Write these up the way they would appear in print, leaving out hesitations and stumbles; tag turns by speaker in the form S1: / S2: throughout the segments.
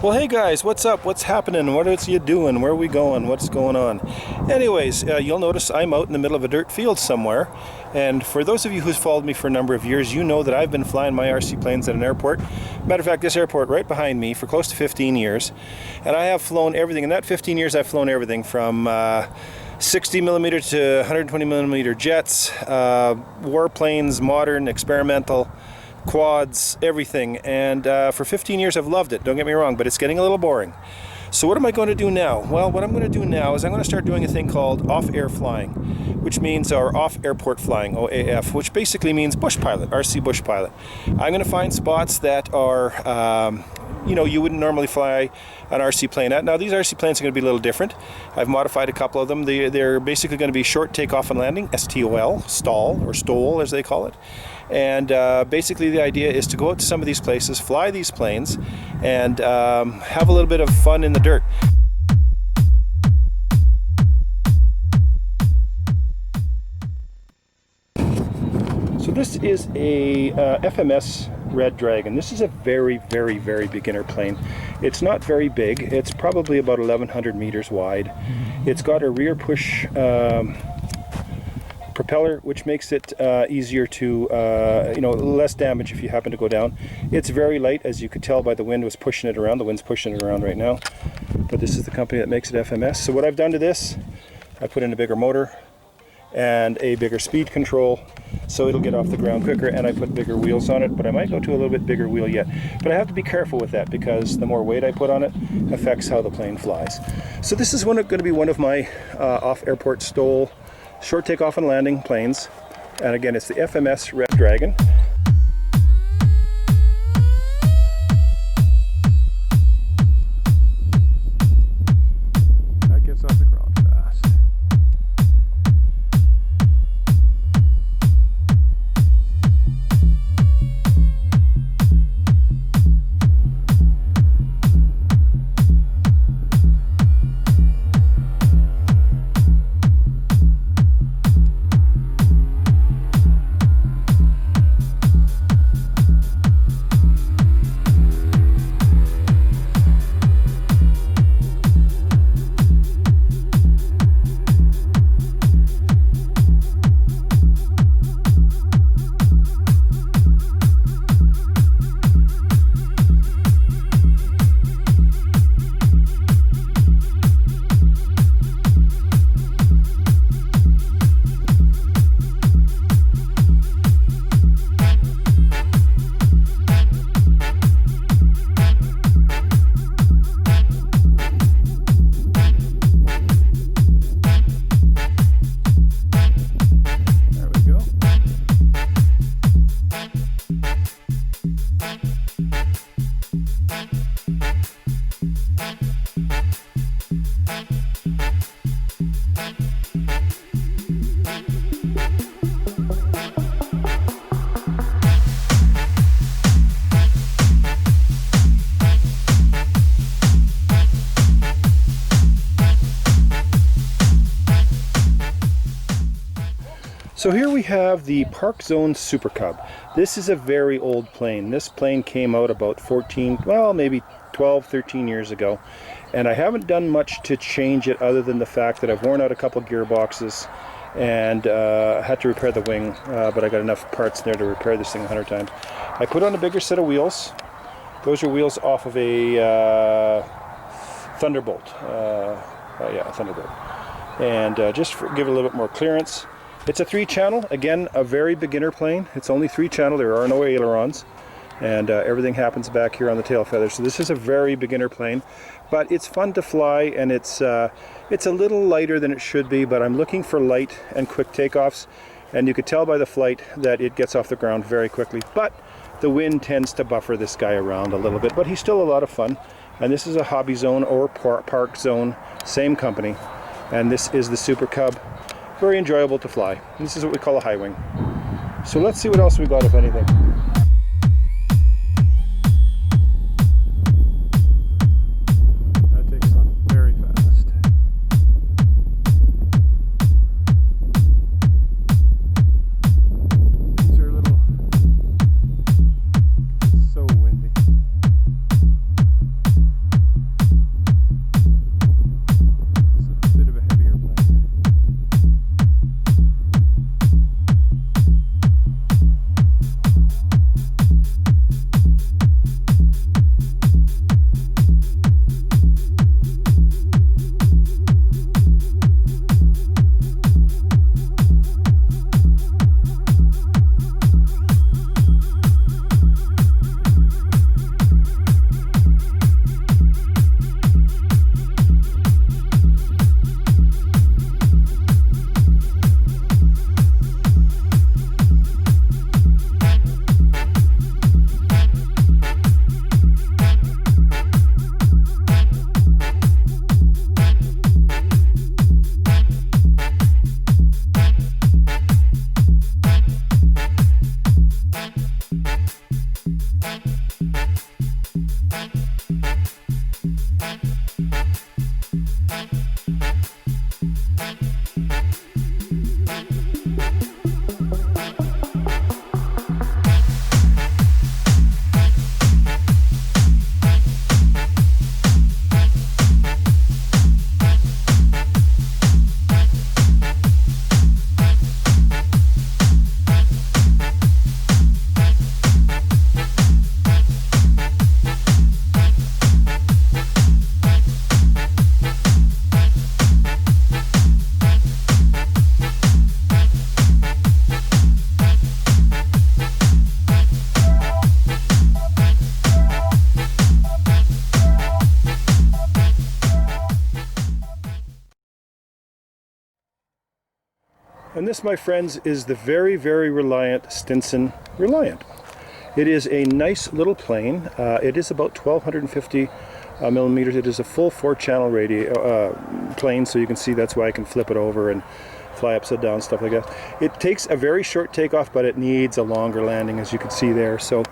S1: Well, hey guys, what's up? What's happening? What is you doing? Where are we going? What's going on? Anyways, you'll notice I'm out in the middle of a dirt field somewhere. And for those of you who's followed me for a number of years, you know that I've been flying my RC planes at an airport. Matter of fact, this airport right behind me for close to 15 years. And I have flown everything. In that 15 years, I've flown everything from 60 millimeter to 120 millimeter jets, warplanes, modern, experimental, quads, everything. And for 15 years I've loved it, don't get me wrong, but it's getting a little boring. So what am I going to do now? Well, what I'm going to do now is I'm going to start doing a thing called off-air flying, which means, or off-airport flying, OAF, which basically means bush pilot, RC bush pilot. I'm going to find spots that are you wouldn't normally fly an RC plane at. Now these RC planes are going to be a little different. I've modified a couple of them. They're basically going to be short takeoff and landing, STOL, stall, or STOL as they call it. And basically the idea is to go out to some of these places, fly these planes, and have a little bit of fun in the dirt. So this is a FMS Red Dragon. This is a very, very, very beginner plane. It's not very big. It's probably about 1,100 meters wide. It's got a rear push propeller, which makes it easier to, less damage if you happen to go down. It's very light, as you could tell by the wind was pushing it around. The wind's pushing it around right now. But this is the company that makes it, FMS. So what I've done to this, I put in a bigger motor and a bigger speed control, so it'll get off the ground quicker, and I put bigger wheels on it, but I might go to a little bit bigger wheel yet. But I have to be careful with that because the more weight I put on it affects how the plane flies. So this is going to be one of my off-airport STOL short takeoff and landing planes, and again it's the FMS Red Dragon. That gets off the ground fast. So here we have the Park Zone Super Cub. This is a very old plane. This plane came out about 12, 13 years ago. And I haven't done much to change it other than the fact that I've worn out a couple gearboxes and had to repair the wing, but I got enough parts there to repair this thing 100 times. I put on a bigger set of wheels. Those are wheels off of a Thunderbolt. A Thunderbolt. And just give it a little bit more clearance. It's a 3-channel, again, a very beginner plane. It's only 3-channel, there are no ailerons, and everything happens back here on the tail feathers. So this is a very beginner plane, but it's fun to fly, and it's a little lighter than it should be, but I'm looking for light and quick takeoffs, and you could tell by the flight that it gets off the ground very quickly. But the wind tends to buffer this guy around a little bit, but he's still a lot of fun. And this is a Hobby Zone or Park Zone, same company, and this is the Super Cub. Very enjoyable to fly. This is what we call a high wing. So let's see what else we got, if anything. That takes off very fast. These are a little so windy. And this, my friends, is the very, very reliant Stinson Reliant. It is a nice little plane. It is about 1250 millimeters. It is a full 4-channel plane, so you can see that's why I can flip it over and fly upside down, stuff like that. It takes a very short takeoff, but it needs a longer landing, as you can see there. So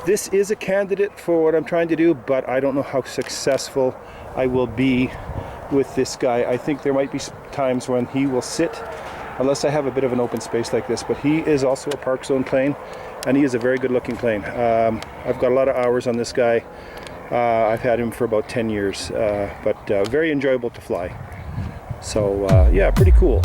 S1: this is a candidate for what I'm trying to do, but I don't know how successful I will be with this guy. I think there might be times when he will sit, unless I have a bit of an open space like this, but he is also a park zone plane, and he is a very good looking plane. I've got a lot of hours on this guy. I've had him for about 10 years, but very enjoyable to fly. So yeah, pretty cool.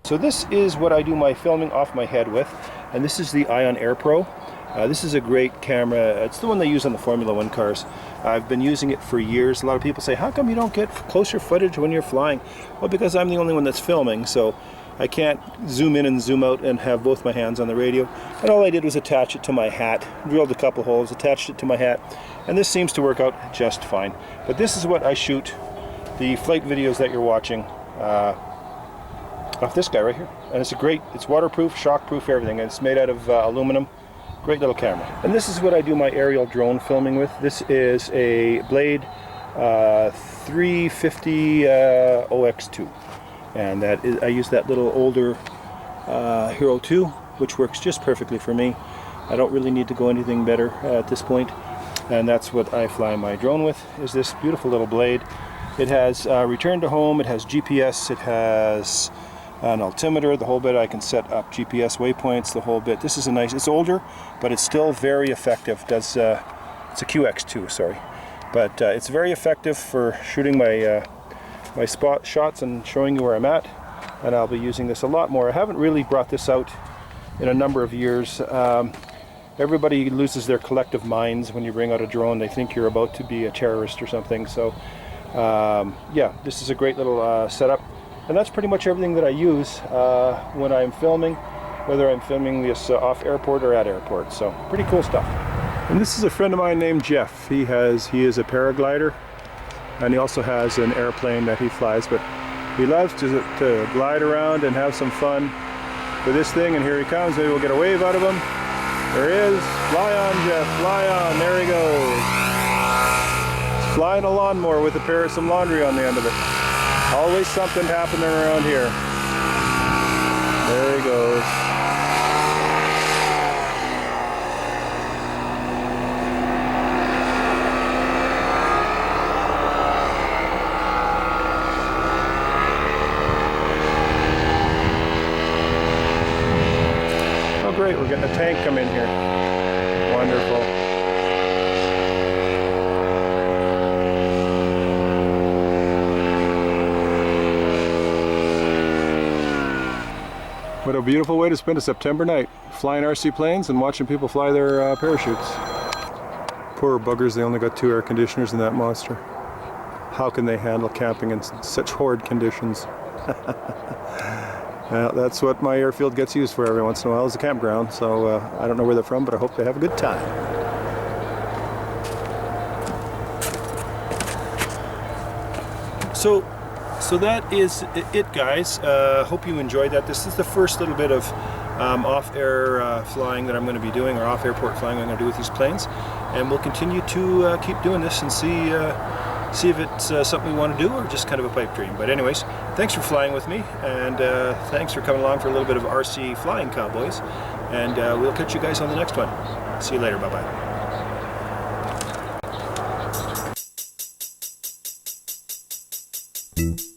S1: So this is what I do my filming off my head with, and this is the Ion Air Pro. This is a great camera. It's the one they use on the Formula One cars. I've been using it for years. A lot of people say, how come you don't get closer footage when you're flying? Well, because I'm the only one that's filming, so I can't zoom in and zoom out and have both my hands on the radio. And all I did was attach it to my hat, drilled a couple holes, attached it to my hat, and this seems to work out just fine. But this is what I shoot the flight videos that you're watching off this guy right here. And it's waterproof, shockproof, everything. And it's made out of aluminum. Great little camera. And this is what I do my aerial drone filming with. This is a Blade 350 OX2. And that is, I use that little older Hero 2, which works just perfectly for me. I don't really need to go anything better at this point. And that's what I fly my drone with, is this beautiful little Blade. It has return to home, it has GPS, it has an altimeter, the whole bit. I can set up GPS waypoints, the whole bit. This is a nice, it's older, but it's still very effective. It's a QX2, sorry. But it's very effective for shooting my my spot shots and showing you where I'm at. And I'll be using this a lot more. I haven't really brought this out in a number of years. Everybody loses their collective minds when you bring out a drone. They think you're about to be a terrorist or something. So yeah, this is a great little setup. And that's pretty much everything that I use when I'm filming, whether I'm filming this off airport or at airport. So pretty cool stuff. And this is a friend of mine named Jeff. He is a paraglider, and he also has an airplane that he flies, but he loves to glide around and have some fun with this thing. And here he comes. Maybe we'll get a wave out of him. There he is. Fly on, Jeff, fly on. There he goes. He's flying a lawnmower with some laundry on the end of it. Always something happening around here. There he goes. Oh great, we're getting a tank come in here. Wonderful. What a beautiful way to spend a September night, flying RC planes and watching people fly their parachutes. Poor buggers, they only got 2 air conditioners in that monster. How can they handle camping in such horrid conditions? That's what my airfield gets used for every once in a while, is a campground. So I don't know where they're from, but I hope they have a good time. So that is it, guys. Hope you enjoyed that. This is the first little bit of off-air flying that I'm going to be doing, or off-airport flying I'm going to do with these planes. And we'll continue to keep doing this and see if it's something we want to do, or just kind of a pipe dream. But anyways, thanks for flying with me, and thanks for coming along for a little bit of RC flying, cowboys. And we'll catch you guys on the next one. See you later. Bye-bye.
S2: Thank you.